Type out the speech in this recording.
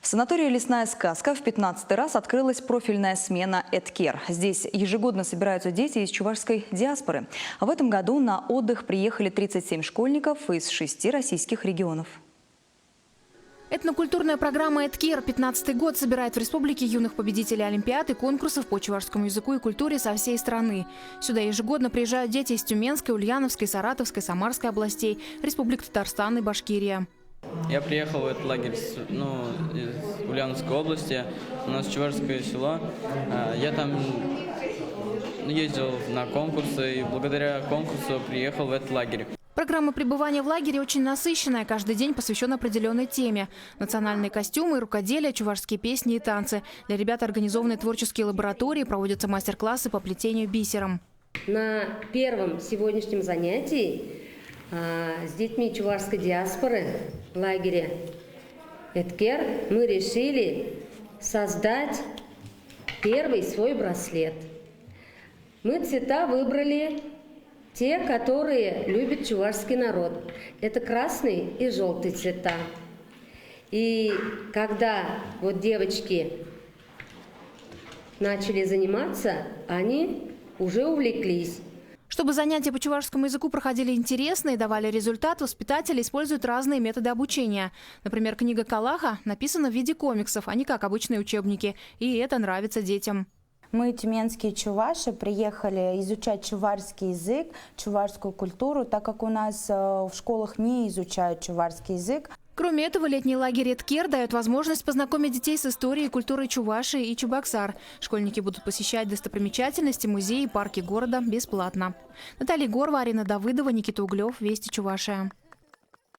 В санатории «Лесная сказка» в 15-й раз открылась профильная смена «Эдкер». Здесь ежегодно собираются дети из чувашской диаспоры. А в этом году на отдых приехали 37 школьников из 6 российских регионов. Этнокультурная программа «Эдкер» 15-й год собирает в республике юных победителей олимпиад и конкурсов по чувашскому языку и культуре со всей страны. Сюда ежегодно приезжают дети из Тюменской, Ульяновской, Саратовской, Самарской областей, республик Татарстан и Башкирия. Я приехал в этот лагерь из Ульяновской области, у нас чувашское село. Я там ездил на конкурсы и благодаря конкурсу приехал в этот лагерь. Программа пребывания в лагере очень насыщенная. Каждый день посвящен определенной теме. Национальные костюмы, рукоделие, чувашские песни и танцы. Для ребят организованы творческие лаборатории, проводятся мастер-классы по плетению бисером. На первом сегодняшнем занятии с детьми чувашской диаспоры в лагере «Эдкер» мы решили создать первый свой браслет. Мы цвета выбрали те, которые любит чувашский народ. Это красный и желтый цвета. И когда вот девочки начали заниматься, они уже увлеклись. Чтобы занятия по чувашскому языку проходили интересно и давали результат, воспитатели используют разные методы обучения. Например, книга Калаха написана в виде комиксов, а не как обычные учебники. И это нравится детям. Мы, тюменские чуваши, приехали изучать чувашский язык, чувашскую культуру, так как у нас в школах не изучают чувашский язык. Кроме этого, летний лагерь «Эдкер» дает возможность познакомить детей с историей и культурой Чувашии и Чебоксар. Школьники будут посещать достопримечательности, музеи и парки города бесплатно. Наталья Горва, Арина Давыдова, Никита Углев. Вести Чувашия.